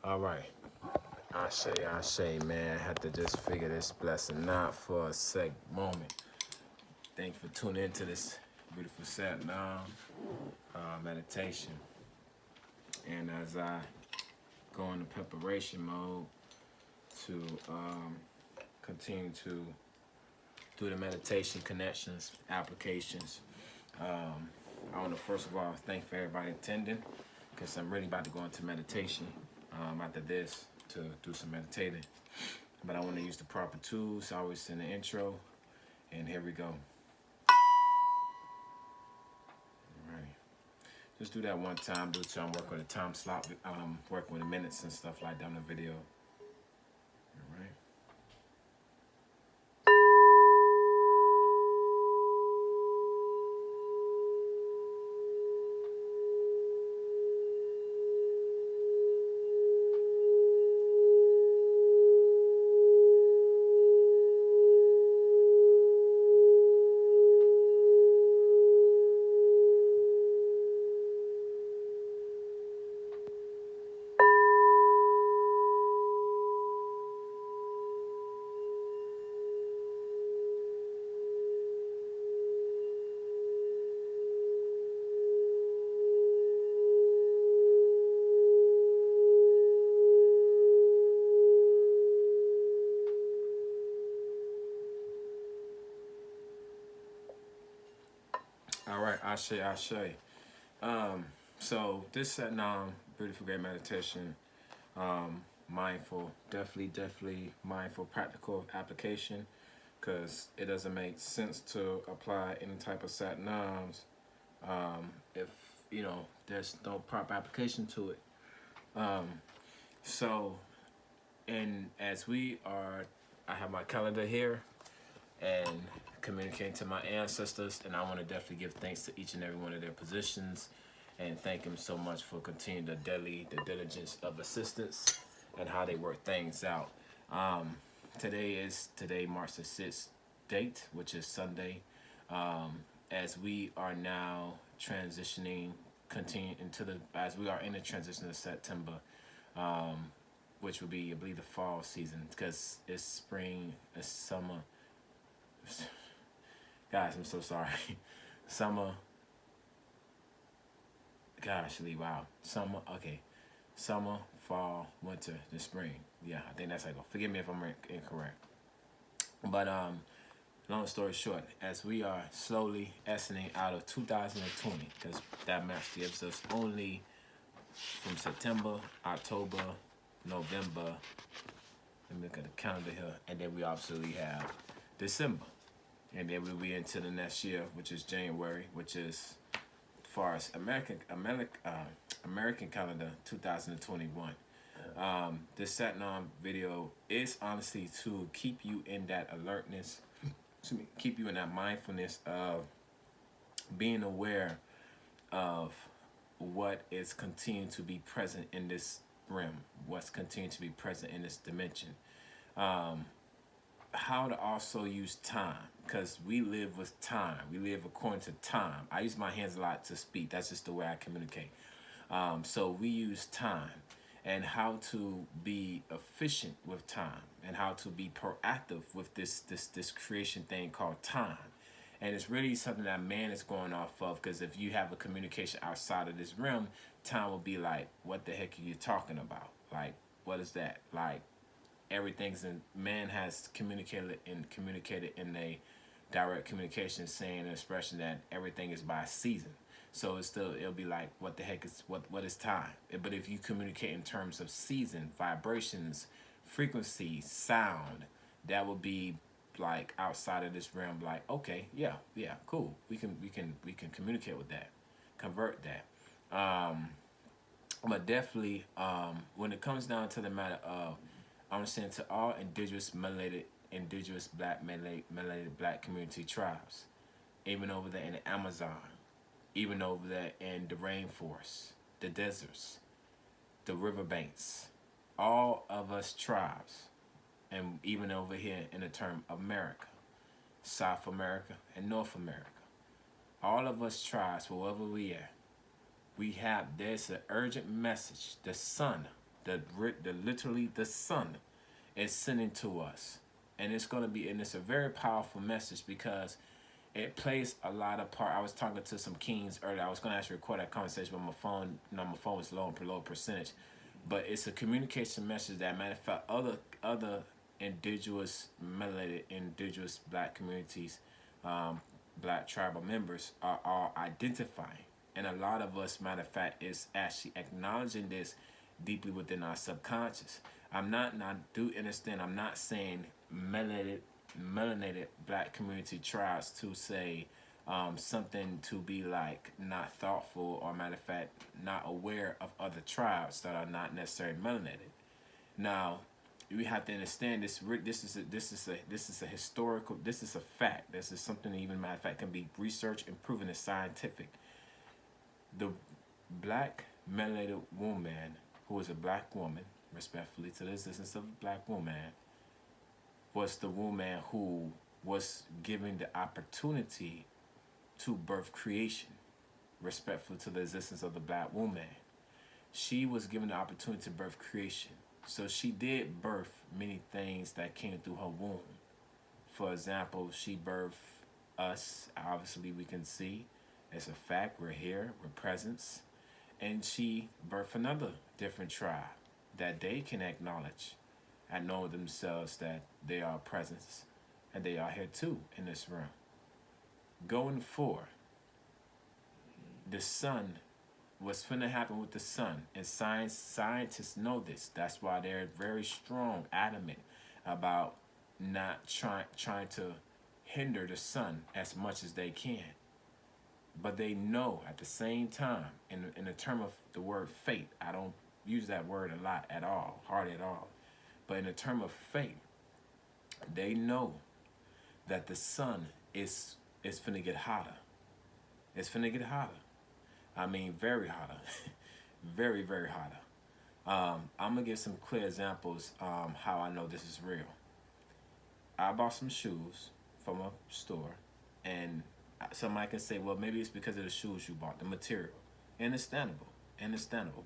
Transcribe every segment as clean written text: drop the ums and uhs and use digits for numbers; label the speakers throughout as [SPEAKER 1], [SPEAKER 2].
[SPEAKER 1] All right. I say, man. Had to just figure this blessing out for a sec moment. Thanks for tuning into this beautiful set now meditation. And as I go into preparation mode to continue to do the meditation connections, applications, I want to first of all thank for everybody attending because I'm really about to go into meditation after this to do some meditating. But I want to use the proper tools, always in the intro. And here we go. All right. Just do that one time. Do it so I'm working with a time slot. Working with the minutes and stuff like that on the video. All right. All right, Ashe. So this set now, beautiful, great meditation, mindful, definitely mindful, practical application, because it doesn't make sense to apply any type of sat noms if there's no proper application to it. So, and as we are, I have my calendar here and communicating to my ancestors, and I want to definitely give thanks to each and every one of their positions and thank them so much for continuing the diligence of assistance and how they work things out. Today marks the 6th date, which is Sunday, as we are now transitioning, continue into as we are in the transition of September, which will be, I believe, the fall season, because it's spring, it's summer. Guys, I'm so sorry. Summer. Gosh, Lee, wow. Summer, okay. Summer, fall, winter, the spring. Yeah, I think that's how I go. Forgive me if I'm incorrect. But long story short, as we are slowly exiting out of 2020, because that match gives us only from September, October, November. Let me look at the calendar here, and then we absolutely have December, and then we'll be into the next year, which is January, which is, as far as American calendar, 2021. This Satnam video is honestly to keep you in that alertness, keep you in that mindfulness of being aware of what is continuing to be present in this realm, what's continuing to be present in this dimension. How to also use time, because we live with time. We live according to time. I use my hands a lot to speak. That's just the way I communicate. So we use time, and how to be efficient with time, and how to be proactive with this creation thing called time. And it's really something that man is going off of, because if you have a communication outside of this realm, time will be like, what the heck are you talking about? Like, what is that? Like, everything's in, man has communicated in a direct communication, saying an expression that everything is by season. So it'll be like, what the heck is, what is time? But if you communicate in terms of season, vibrations, frequency, sound, that would be like outside of this realm. Like, okay, yeah, cool. We can communicate with that, convert that. But definitely, when it comes down to the matter of, I'm saying to all indigenous black melanated black community tribes, even over there in the Amazon, even over there in the rainforest, the deserts, the riverbanks, all of us tribes, and even over here in the term America, South America, and North America, all of us tribes, wherever we are, there's an urgent message. The sun The literally the sun is sending to us, and it's going to be, and it's a very powerful message because it plays a lot of part. I was talking to some kings earlier. I was going to actually record that conversation, but my phone, my phone was low percentage. But it's a communication message that, matter of fact, other indigenous, melanated, indigenous black communities, black tribal members are identifying. And a lot of us, matter of fact, is actually acknowledging this deeply within our subconscious. And I do understand, I'm not saying melanated black community tribes to say something to be like not thoughtful, or matter of fact not aware of other tribes that are not necessarily melanated. Now, we have to understand this. This is a historical. This is a fact. This is something that, even matter of fact, can be researched and proven as scientific. The black melanated woman, who is a black woman, respectfully to the existence of a black woman, was the woman who was given the opportunity to birth creation, respectful to the existence of the black woman. She was given the opportunity to birth creation. So she did birth many things that came through her womb. For example, she birthed us. Obviously, we can see. It's a fact. We're here. We're presence. And she birthed another different tribe that they can acknowledge and know themselves that they are presence and they are here too in this realm. Going forward, the sun, what's finna happen with the sun, and scientists know this. That's why they're very strong, adamant about not trying to hinder the sun as much as they can. But they know at the same time, in the term of the word fate, I don't use that word a lot at all, hardly at all. But in the term of fate, they know that the sun is finna get hotter. It's finna get hotter. I mean, very hotter. Very, very hotter. I'm gonna give some clear examples how I know this is real. I bought some shoes from a store, and somebody can say, well, maybe it's because of the shoes you bought, the material. Understandable,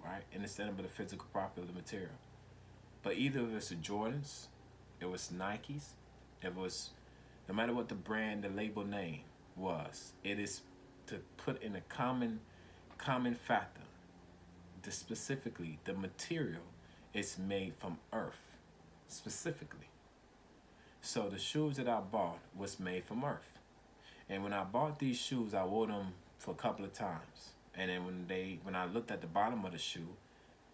[SPEAKER 1] right? Understandable, the physical property of the material. But either if it's the Jordans, it was Nikes, it was, no matter what the brand, the label name was, it is to put in a common factor. Specifically, the material is made from earth, specifically. So the shoes that I bought was made from earth. And when I bought these shoes, I wore them for a couple of times. And then when I looked at the bottom of the shoe,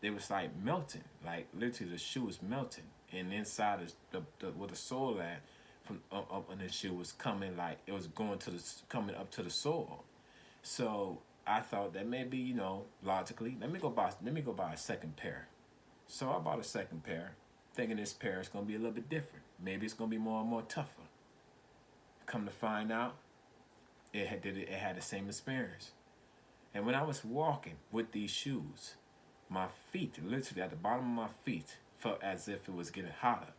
[SPEAKER 1] it was like melting. Like literally the shoe was melting. And inside where the sole at from up on the shoe was coming, like it was coming up to the sole. So I thought that maybe, logically, let me go buy a second pair. So I bought a second pair, thinking this pair is gonna be a little bit different. Maybe it's gonna be more and more tougher. Come to find out, it had the same experience. And when I was walking with these shoes, my feet, literally at the bottom of my feet, felt as if it was getting hotter.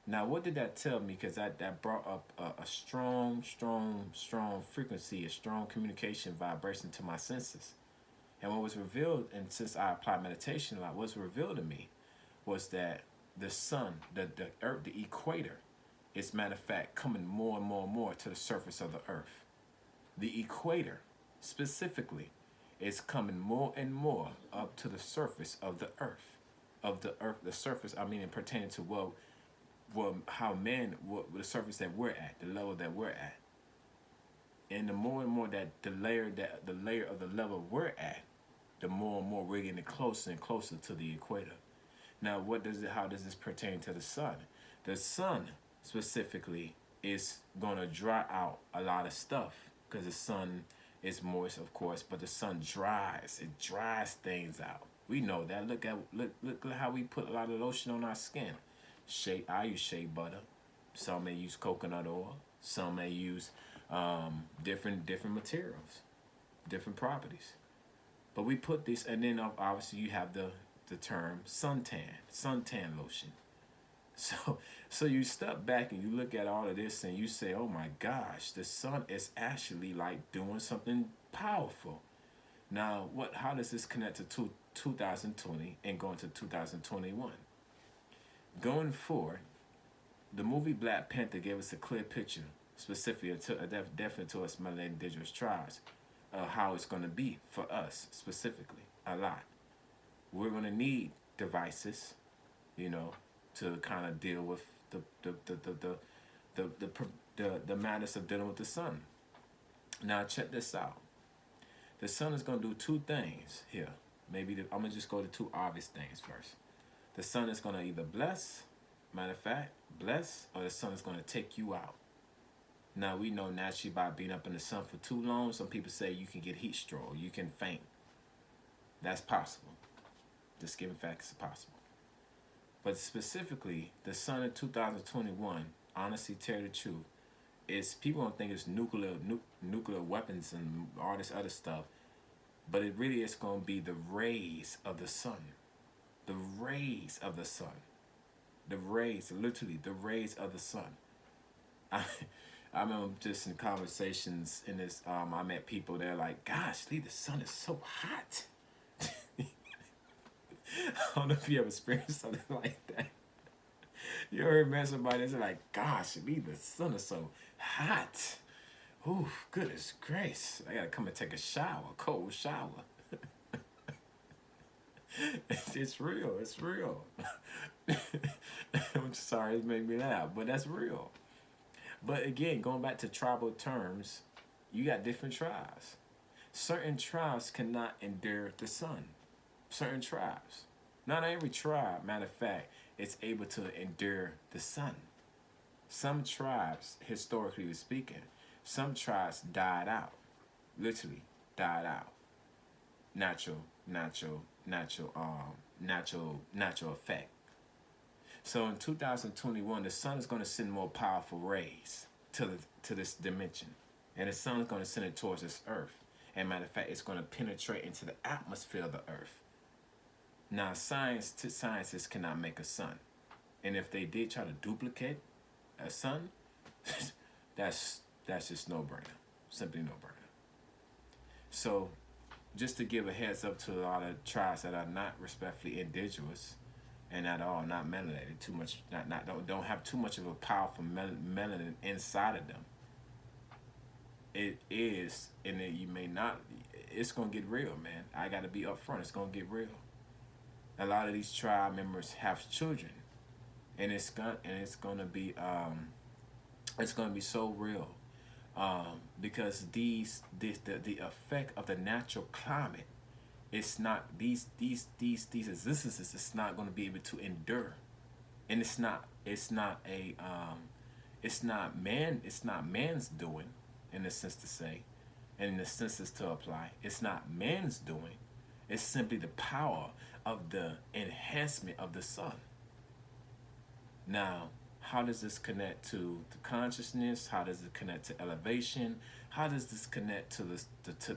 [SPEAKER 1] Now, what did that tell me? Because that brought up a strong frequency, a strong communication vibration to my senses. And what was revealed, and since I applied meditation a lot, what was revealed to me was that the sun, the earth, the equator, is matter of fact coming more and more to the surface of the earth. The equator, specifically, is coming more and more up to the surface of the earth. The surface, I mean, pertaining to the surface that we're at, the level that we're at. And the more and more that the layer of the level we're at, the more and more we're getting closer and closer to the equator. Now, how does this pertain to the sun? The sun specifically is gonna dry out a lot of stuff because the sun is moist, of course, but the sun dries. It dries things out. We know that. Look at how we put a lot of lotion on our skin. I use shea butter. Some may use coconut oil. Some may use different materials, different properties. But we put this, and then obviously you have the term suntan lotion. So you step back and you look at all of this and you say, oh my gosh, the sun is actually like doing something powerful. Now, how does this connect to 2020 and going to 2021. Going forward, the movie Black Panther gave us a clear picture, specifically definitely to us melanated indigenous tribes, of how it's going to be for us specifically. A lot. We're going to need devices, you know, to kind of deal with the madness of dealing with the sun. Now check this out. The sun is going to do two things here. I'm going to just go to two obvious things first. The sun is going to either bless, matter of fact, bless, or the sun is going to take you out. Now, we know naturally by being up in the sun for too long, some people say you can get heat stroke, you can faint. That's possible. Just giving facts is possible. But specifically, the sun in 2021, honestly, tell the truth, is people don't think it's nuclear weapons and all this other stuff, but it really is going to be the rays of the sun. The rays of the sun. The rays, literally, the rays of the sun. I remember just in conversations in this, I met people, they're like, gosh, Lee, the sun is so hot. I don't know if you ever experienced something like that. You ever met somebody that's like, gosh, Lee, the sun is so hot. Ooh, goodness grace. I gotta come and take a shower, cold shower. It's real, it's real. I'm sorry, it made me laugh, but that's real. But again, going back to tribal terms, you got different tribes. Certain tribes cannot endure the sun. Certain tribes. Not every tribe, matter of fact, is able to endure the sun. Some tribes, historically speaking, some tribes died out. Literally died out. Natural effect. So in 2021, the sun is going to send more powerful rays to this dimension. And the sun is going to send it towards this earth. And matter of fact, it's going to penetrate into the atmosphere of the earth. Now, scientists cannot make a sun. And if they did try to duplicate a sun, that's just no-brainer. Simply no-brainer. So, just to give a heads up to a lot of tribes that are not respectfully indigenous and at all not melanated, don't have too much of a powerful melanin inside of them. It is, and you may not. It's gonna get real, man. I gotta be upfront. It's gonna get real. A lot of these tribe members have children, and it's gonna be so real. Because the effect of the natural climate, it's not these existences. It's not going to be able to endure, and it's not man's doing, in the sense to say, and in the senses to apply. It's not man's doing. It's simply the power of the enhancement of the sun. Now, how does this connect to the consciousness? How does it connect to elevation? How does this connect to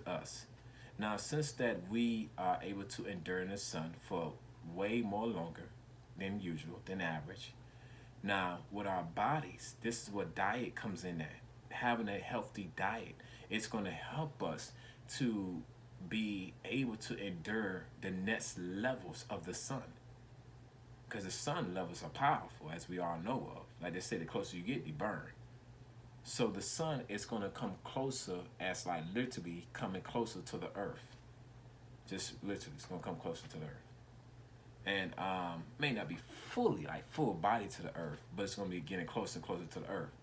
[SPEAKER 1] us? Now, since that we are able to endure in the sun for way more longer than usual, than average. Now, with our bodies, this is what diet comes in at. Having a healthy diet, it's going to help us to be able to endure the next levels of the sun. Because the sun levels are powerful, as we all know of. Like they say, the closer you get, you burn. So the sun is going to come closer, as like literally coming closer to the earth. Just literally, it's going to come closer to the earth. And may not be fully, like full body to the earth, but it's going to be getting closer and closer to the earth.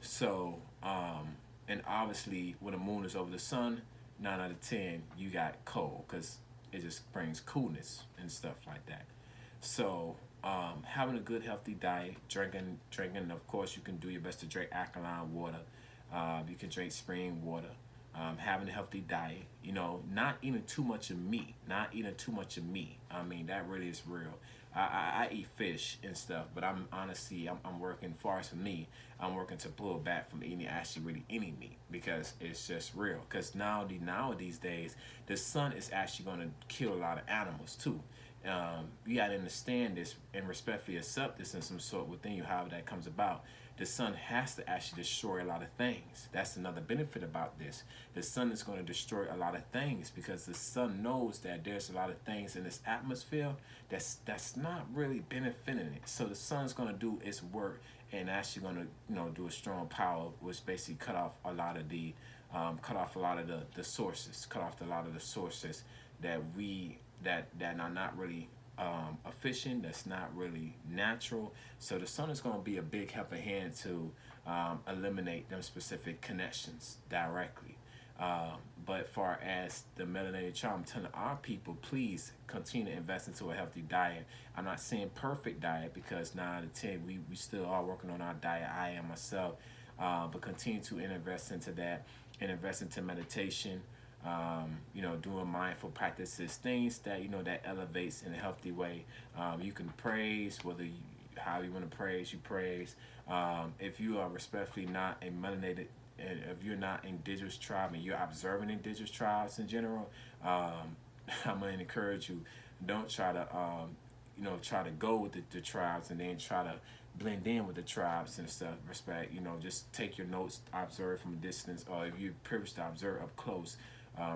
[SPEAKER 1] So, and obviously, when the moon is over the sun, 9 out of 10, you got cold, because it just brings coolness and stuff like that. So, having a good, healthy diet, drinking, of course, you can do your best to drink alkaline water. You can drink spring water. Having a healthy diet, not eating too much of meat. I mean, that really is real. I eat fish and stuff, but I'm working, far as for me, I'm working to pull back from eating actually really any meat, because it's just real. Because nowadays days, the sun is actually going to kill a lot of animals too. You got to understand this and respectfully accept this in some sort within you, however that comes about. the sun has to actually destroy a lot of things. That's another benefit about this. The sun is going to destroy a lot of things because the sun knows that there's a lot of things in this atmosphere that's not really benefiting it. So the sun's going to do its work and actually going to, you know, do a strong power, which basically cut off a lot of the sources, cut off a lot of the sources that are not really efficient, that's not really natural. So the sun is going to be a big helping hand to eliminate them specific connections directly. But far as the melanated child, I'm telling our people, please continue to invest into a healthy diet. I'm not saying perfect diet because 9 out of 10, we still are working on our diet. I am myself. But continue to invest into that and invest into meditation, you know, doing mindful practices, things that, you know, that elevates in a healthy way. You can praise, how you want to praise, you praise. If you are respectfully not a melanated, and if you're not indigenous tribe and you're observing indigenous tribes in general, I'm going to encourage you, don't try to, you know, try to go with the tribes and then try to blend in with the tribes and stuff. Respect, you know, just take your notes, observe from a distance, or if you're privileged to observe up close,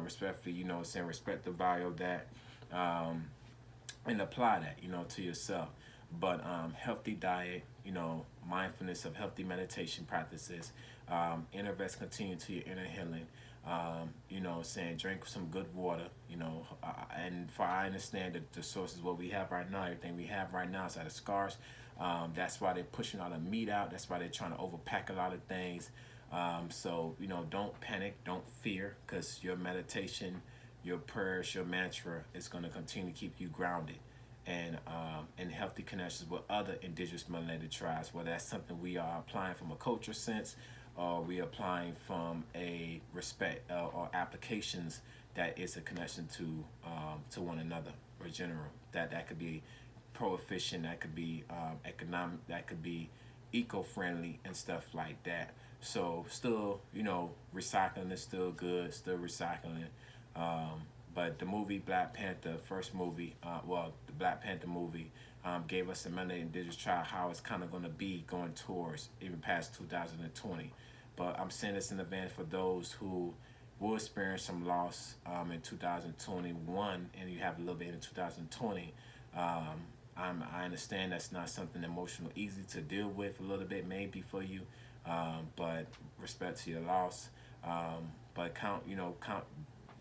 [SPEAKER 1] respectfully, you know, saying respect the value of that, and apply that, you know, to yourself. But healthy diet, you know, mindfulness of healthy meditation practices, invest, continue to your inner healing, you know, saying drink some good water, you know, and for I understand that the sources what we have right now, everything we have right now is at a scarce. That's why they're pushing all the meat out. That's why they're trying to overpack a lot of things. So, you know, don't panic, don't fear, because your meditation, your prayers, your mantra is going to continue to keep you grounded and in healthy connections with other indigenous melanated tribes, whether that's something we are applying from a culture sense or we applying from a respect or applications that is a connection to one another or general. That could be pro-efficient, that could be economic, that could be eco-friendly and stuff like that. So still, you know, recycling is still good, still recycling. But the movie Black Panther, first movie, the Black Panther movie, gave us a melanated indigenous tribe how it's kind of going to be going towards even past 2020. But I'm saying this in advance for those who will experience some loss in 2021 and you have a little bit in 2020. I understand that's not something emotional easy to deal with a little bit maybe for you, but respect to your loss. But count,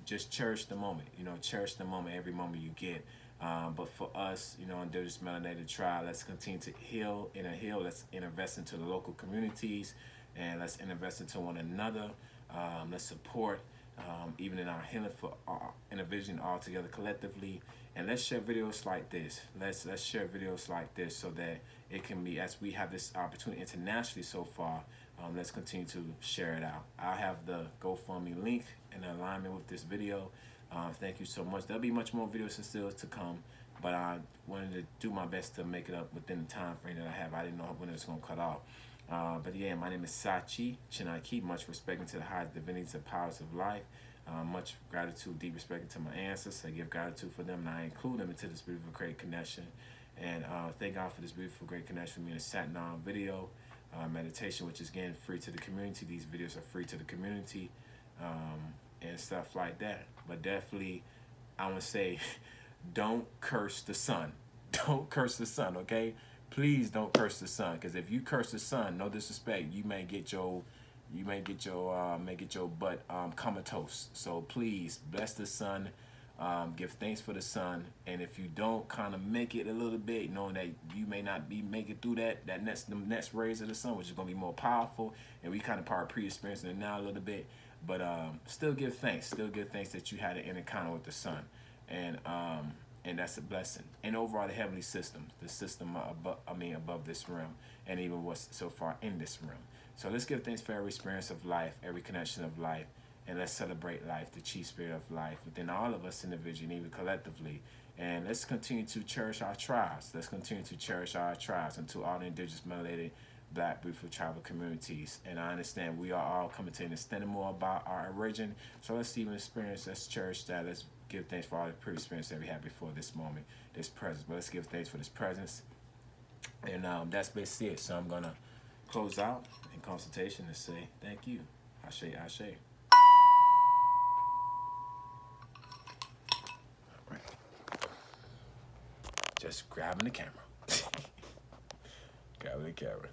[SPEAKER 1] just cherish the moment, cherish the moment, every moment you get. But for us, under this melanated trial, let's continue to heal. Let's invest into the local communities and let's invest into one another. Let's support, even in our healing for individually and all together collectively. And let's share videos like this. Let's share videos like this so that it can be, as we have this opportunity internationally so far, let's continue to share it out. I'll have the GoFundMe link in alignment with this video. Thank you so much. There'll be much more videos and still to come, but I wanted to do my best to make it up within the time frame that I have. I didn't know when it was going to cut off. But yeah, my name is Sak'Chi, Chinaki. Much respect into the highest divinities and powers of life. Much gratitude, deep respect to my ancestors. I give gratitude for them, and I include them into this beautiful, great connection. And thank God for this beautiful, great connection with me in a Sat-Nam video meditation, which is again free to the community. These videos are free to the community and stuff like that. But definitely, I want to say, don't curse the sun. Don't curse the sun, okay? Please don't curse the sun, because if you curse the sun, no disrespect, you may get your butt comatose. So please bless the sun, give thanks for the sun, and if you don't kind of make it a little bit, knowing that you may not be making through the next rays of the sun, which is going to be more powerful, and we kind of probably pre-experiencing it now a little bit, but still give thanks that you had an encounter with the sun, and that's a blessing. And overall, the heavenly system, the system above this realm, and even what's so far in this realm. So let's give thanks for every experience of life, every connection of life, and let's celebrate life, the chi spirit of life within all of us individually, even collectively. And let's continue to cherish our tribes. Let's continue to cherish our tribes and to all the indigenous, melanated, Black, beautiful tribal communities. And I understand we are all coming to understand more about our origin. So let's even experience, let's cherish that. Let's give thanks for all the previous experience that we had before this moment, this presence. But let's give thanks for this presence. And that's basically it. So I'm going to close out in consultation and say thank you. Ashe, ashe. All right. Just grabbing the camera. Grabbing the camera.